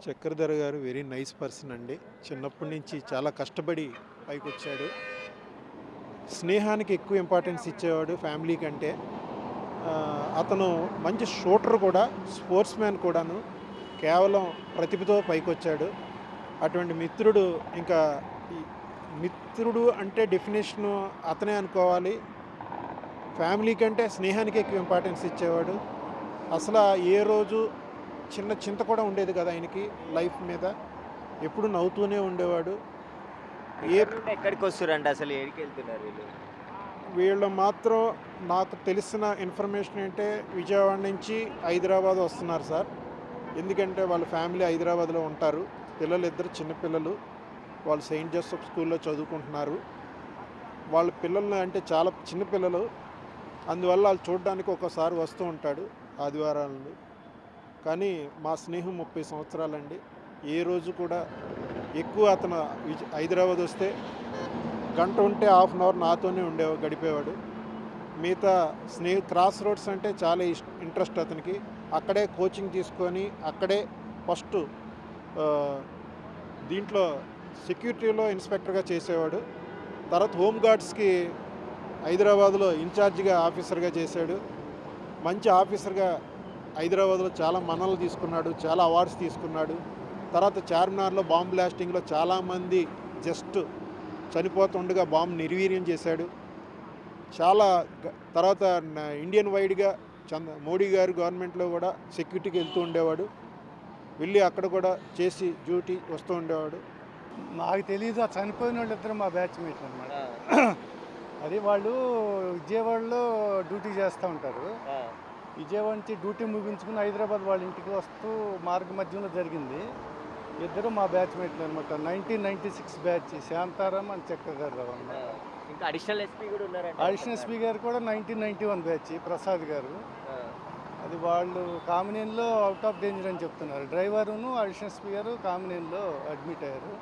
చక్రధర్ గారు very nice person అండి. చిన్నప్పటి నుంచి చాలా కష్టపడి పైకొచ్చాడు. స్నేహానికి ఎక్కువ ఇంపార్టెన్స్ ఇచ్చేవాడు ఫ్యామిలీ కంటే. అతను మంచి షూటర్ కూడా, స్పోర్ట్స్ మ్యాన్ కూడాను. కేవలం ప్రతిభతో పైకొచ్చాడు. అటువంటి మిత్రుడు ఇంకా ఈ మిత్రుడు అంటే డెఫినేషను అతనే అనుకోవాలి. ఫ్యామిలీ కంటే స్నేహానికి ఎక్కువ ఇంపార్టెన్స్ ఇచ్చేవాడు. అసలు ఏ రోజు చిన్న చింత కూడా ఉండేది కదా ఆయనకి లైఫ్ మీద. ఎప్పుడు నవ్వుతూనే ఉండేవాడు. ఏ ఎక్కడికి వస్తారంటే అసలు ఏడికి వెళ్తున్నారు వీళ్ళు? వీళ్ళు మాత్రం నాకు తెలిసిన ఇన్ఫర్మేషన్ ఏంటంటే విజయవాడ నుంచి హైదరాబాద్ వస్తున్నారు సార్. ఎందుకంటే వాళ్ళ ఫ్యామిలీ హైదరాబాద్లో ఉంటారు. పిల్లలు ఇద్దరు చిన్నపిల్లలు. వాళ్ళు సెయింట్ జోసెఫ్ స్కూల్లో చదువుకుంటున్నారు. వాళ్ళ పిల్లలు అంటే చాలా చిన్నపిల్లలు. అందువల్ల వాళ్ళు చూడడానికి ఒకసారి వస్తూ ఉంటాడు ఆదివారాలు. కానీ మా స్నేహం 30 సంవత్సరాలండి. ఏ రోజు కూడా ఎక్కువ అతను హైదరాబాద్ వస్తే గంట ఉంటే హాఫ్ అన్ అవర్ నాతోనే గడిపేవాడు. మిగతా క్రాస్ రోడ్స్ అంటే చాలా ఇంట్రెస్ట్ అతనికి. అక్కడే కోచింగ్ తీసుకొని అక్కడే ఫస్ట్ దీంట్లో సెక్యూరిటీలో ఇన్స్పెక్టర్గా చేసేవాడు. తర్వాత హోమ్ గార్డ్స్కి హైదరాబాద్లో ఇన్ఛార్జిగా ఆఫీసర్గా చేశాడు. మంచి ఆఫీసర్గా హైదరాబాద్లో చాలా మన్ననలు తీసుకున్నాడు, చాలా అవార్డ్స్ తీసుకున్నాడు. తర్వాత చార్మినార్లో బాంబ్ బ్లాస్టింగ్లో చాలామంది జస్ట్ చనిపోతుండగా బాంబు నిర్వీర్యం చేశాడు. చాలా తర్వాత ఇండియన్ వైడ్గా మోడీ గారు గవర్నమెంట్లో కూడా సెక్యూరిటీకి వెళ్తూ ఉండేవాడు. వెళ్ళి అక్కడ కూడా చేసి డ్యూటీ వస్తూ ఉండేవాడు. నాకు తెలియదు, ఆ చనిపోయిన వాళ్ళు ఇద్దరు మా బ్యాచ్మేట్లు అనమాట. అది వాళ్ళు విజయవాడలో డ్యూటీ చేస్తూ ఉంటారు. విజయవాడ నుంచి డ్యూటీ ముగించుకుని హైదరాబాద్ వాళ్ళ ఇంటికి వస్తూ మార్గ మధ్యంలో జరిగింది. ఇద్దరు మా బ్యాచ్మేట్లు అనమాట. 1996 బ్యాచ్ శాంతారాం అండ్ చక్రధర్రావు అన్నమాట. ఇంకా అడిషనల్ ఎస్పీ కూడా ఉన్నారు. అడిషనల్ ఎస్పీ గారు కూడా 1991 బ్యాచ్ ప్రసాద్ గారు. అది వాళ్ళు కామినేనిలో అవుట్ ఆఫ్ డేంజర్ అని చెప్తున్నారు. డ్రైవరును అడిషనల్ ఎస్పీ గారు కామినేనిలో అడ్మిట్ అయ్యారు.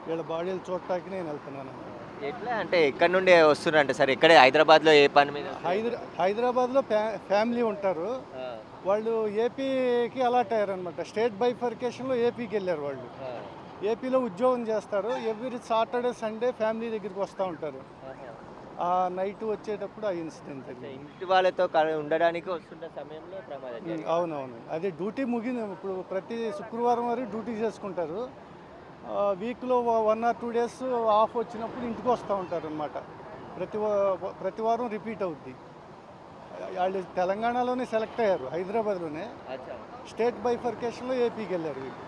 వీళ్ళ బాడీలు చూడటానికి నేను వెళ్తున్నాను. ఎట్లా అంటే ఎక్కడి నుండి వస్తున్నారంటే సార్? ఎక్కడే హైదరాబాద్లో ఏ పని మీద? హైదరాబాద్లో ఫ్యామిలీ ఉంటారు. వాళ్ళు ఏపీకి అలాట్ అయ్యారు అనమాట. స్టేట్ బైఫర్కేషన్లో ఏపీకి వెళ్ళారు వాళ్ళు. ఏపీలో ఉద్యోగం చేస్తారు. ఎవ్రీ సాటర్డే సండే ఫ్యామిలీ దగ్గరికి వస్తూ ఉంటారు. ఆ నైట్ వచ్చేటప్పుడు ఆ ఇన్సిడెంట్ జరిగింది. ఇంటి వాళ్ళతో ఉండడానికి వస్తున్న సమయంలో ప్రమాదం. అవునవును, అదే డ్యూటీ ముగింది. ఇప్పుడు ప్రతి శుక్రవారం వరకు డ్యూటీ చేసుకుంటారు. వీక్లో 1 or 2 days ఆఫ్ వచ్చినప్పుడు ఇంటికి వస్తూ ఉంటారు అనమాట. ప్రతి వారం రిపీట్ అవుద్ది. వాళ్ళు తెలంగాణలోనే సెలెక్ట్ అయ్యారు, హైదరాబాద్లోనే. స్టేట్ బైఫర్కేషన్లో ఏపీకి వెళ్ళారు వీళ్ళు.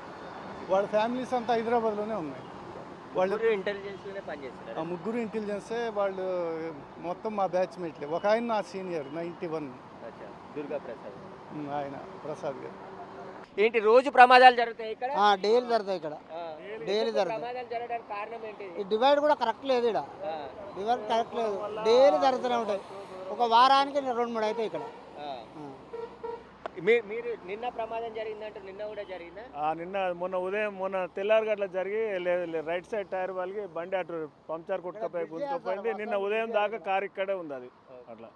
వాళ్ళ ఫ్యామిలీస్ అంతా హైదరాబాద్లోనే ఉన్నాయి. వాళ్ళు ఇంటెలిజెన్స్లోనే పనిచేస్తారు. ముగ్గురు ఇంటెలిజెన్సే. వాళ్ళు మొత్తం మా బ్యాచ్మేట్లే. ఒక ఆయన నా సీనియర్ 91 దుర్గా ప్రసాద్. ఆయన ప్రసాద్ గారు. ఏంటి రోజు ప్రమాదాలు జరుగుతాయి ఇక్కడ? డైలీ జరుగుతాయి ఇక్కడ. డైలీ జరుగుతాయి. ప్రమాదాలు జరగడానికి కారణం ఏంటి? ఈ డివైడ్ కూడా కరెక్ట్ లేదు ఇక్కడ. డివైడ్ కరెక్ట్ లేదు. డైలీ జరుగుతూనే ఉంటాయి. ఒక వారానికి 2-3 అయితే ఇక్కడ. మీరు నిన్న ప్రమాదం జరిగిందంటే నిన్న కూడా జరిగిందా? మొన్న తెల్లారి గట్ల జరిగి రైట్ సైడ్ టైర్ వాళ్ళకి బండి అటు పంచర్ కొట్టుకపోయి గుంజుకపోయింది. నిన్న ఉదయం దాకా కారు ఇక్కడే ఉంది అది అట్లా.